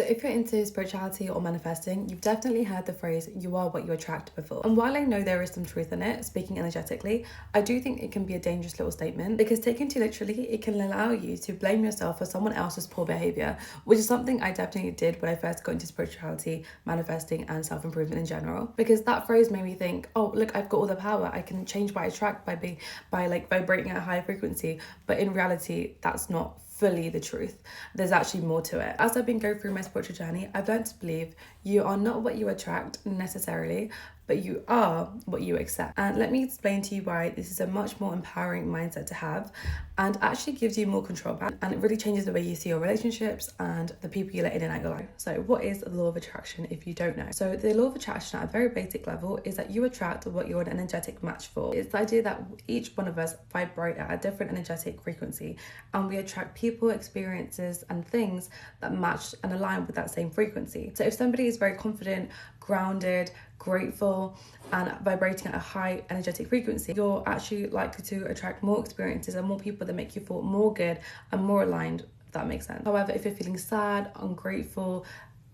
So if you're into spirituality or manifesting, you've definitely heard the phrase, you are what you attract before. And while I know there is some truth in it, speaking energetically, I do think it can be a dangerous little statement because taken too literally, it can allow you to blame yourself for someone else's poor behaviour, which is something I definitely did when I first got into spirituality, manifesting and self-improvement in general. Because that phrase made me think, oh, look, I've got all the power. I can change what I attract by vibrating at a high frequency. But in reality, that's not fully the truth. There's actually more to it. As I've been going through my spiritual journey, I've learned to believe you are not what you attract necessarily, but you are what you accept. And let me explain to you why this is a much more empowering mindset to have and actually gives you more control back, and it really changes the way you see your relationships and the people you let in and out your life. So what is the law of attraction if you don't know? So the law of attraction at a very basic level is that you attract what you're an energetic match for. It's the idea that each one of us vibrate at a different energetic frequency and we attract people, experiences and things that match and align with that same frequency. So if somebody is very confident, grounded, grateful and vibrating at a high energetic frequency, you're actually likely to attract more experiences and more people that make you feel more good and more aligned, if that makes sense. However, if you're feeling sad, ungrateful,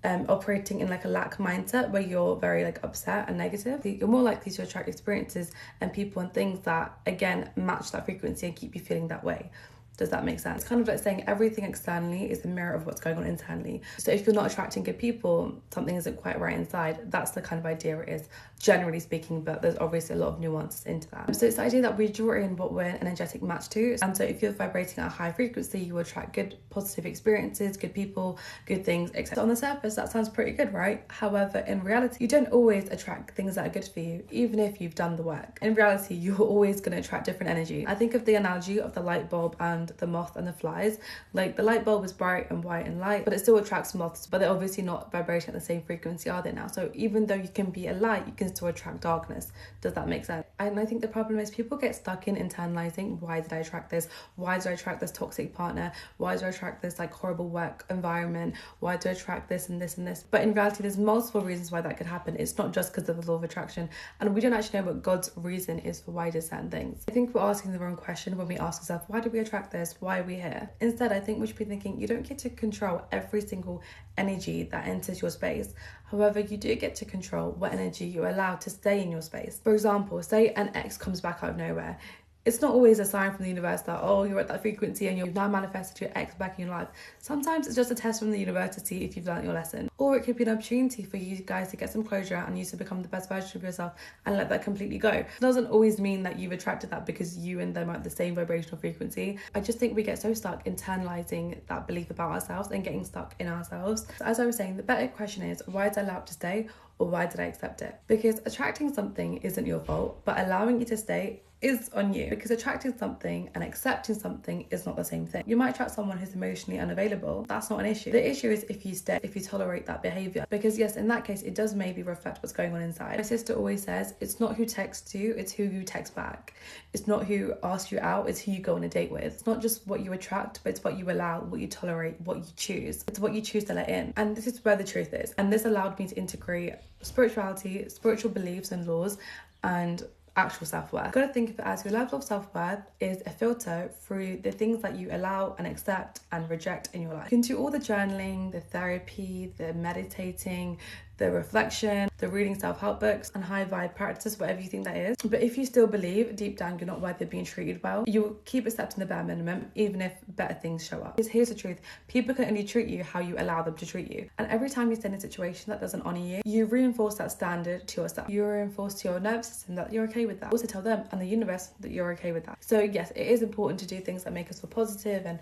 operating in like a lack mindset where you're very like upset and negative, you're more likely to attract experiences and people and things that again match that frequency and keep you feeling that way. Does that make sense? It's kind of like saying everything externally is a mirror of what's going on internally. So if you're not attracting good people, something isn't quite right inside. That's the kind of idea it is, generally speaking, but there's obviously a lot of nuances into that. So it's the idea that we draw in what we're an energetic match to. And so if you're vibrating at a high frequency, you will attract good, positive experiences, good people, good things, etc. So on the surface, that sounds pretty good, right? However, in reality, you don't always attract things that are good for you, even if you've done the work. In reality, you're always going to attract different energy. I think of the analogy of the light bulb and the moth and the flies. Like the light bulb is bright and white and light, but it still attracts moths, but they're obviously not vibrating at the same frequency, are they now? So even though you can be a light, you can still attract darkness. Does that make sense? And I think the problem is people get stuck in internalizing, why did I attract this? Why did I attract this toxic partner? Why did I attract this like horrible work environment? Why do I attract this and this and this? But in reality, there's multiple reasons why that could happen. It's not just because of the law of attraction, and we don't actually know what God's reason is for why he does certain things. I think we're asking the wrong question when we ask ourselves, why do we attract this? Why are we here? Instead, I think we should be thinking you don't get to control every single energy that enters your space. However, you do get to control what energy you allow to stay in your space. For example, say an ex comes back out of nowhere. It's not always a sign from the universe that, oh, you're at that frequency and you've now manifested your ex back in your life. Sometimes it's just a test from the universe to see if you've learned your lesson. Or it could be an opportunity for you guys to get some closure and you to become the best version of yourself and let that completely go. It doesn't always mean that you've attracted that because you and them are at the same vibrational frequency. I just think we get so stuck internalizing that belief about ourselves and getting stuck in ourselves. So as I was saying, the better question is, why did I allow it to stay? Or why did I accept it? Because attracting something isn't your fault, but allowing it to stay is on you, because attracting something and accepting something is not the same thing. You might attract someone who's emotionally unavailable. That's not an issue. The issue is if you stay, if you tolerate that behavior, because yes, in that case, it does maybe reflect what's going on inside. My sister always says, it's not who texts you, it's who you text back. It's not who asks you out, it's who you go on a date with. It's not just what you attract, but it's what you allow, what you tolerate, what you choose. It's what you choose to let in. And this is where the truth is. And this allowed me to integrate spirituality, spiritual beliefs and laws, and actual self-worth. You've got to think of it as your level of self-worth is a filter through the things that you allow and accept and reject in your life. You can do all the journaling, the therapy, the meditating, the reflection, the reading self-help books and high vibe practices, whatever you think that is. But if you still believe deep down you're not worthy of being treated well, you'll keep accepting the bare minimum even if better things show up. Because here's the truth, people can only treat you how you allow them to treat you. And every time you stay in a situation that doesn't honour you, you reinforce that standard to yourself. You reinforce to your nervous system that you're okay with that. Also tell them and the universe that you're okay with that. So yes, it is important to do things that make us feel positive and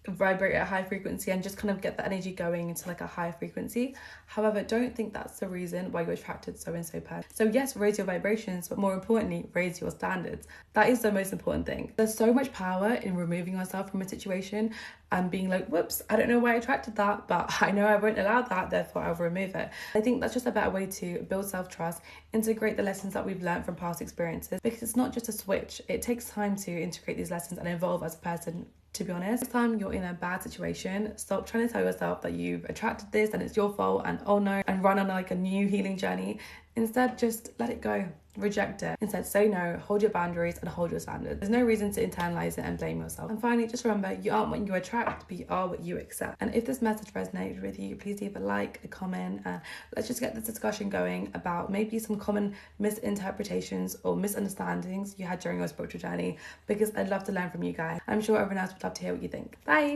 vibrate at a high frequency and just kind of get the energy going into like a higher frequency. However, don't think that's the reason why you're attracted so and so person. So yes, raise your vibrations, but more importantly, raise your standards. That is the most important thing. There's so much power in removing yourself from a situation and being like, whoops, I don't know why I attracted that, but I know I won't allow that, therefore I'll remove it. I think that's just a better way to build self-trust, integrate the lessons that we've learned from past experiences, because it's not just a switch. It takes time to integrate these lessons and evolve as a person. To be honest, next time you're in a bad situation, stop trying to tell yourself that you've attracted this and it's your fault and oh no, and run on like a new healing journey. Instead, just let it go. reject it. Instead, say no, hold your boundaries, and hold your standards. There's no reason to internalize it and blame yourself. And finally, just remember, you aren't what you attract, but you are what you accept. And if this message resonated with you, please leave a like, a comment, and let's just get this discussion going about maybe some common misinterpretations or misunderstandings you had during your spiritual journey, because I'd love to learn from you guys. I'm sure everyone else would love to hear what you think. Bye!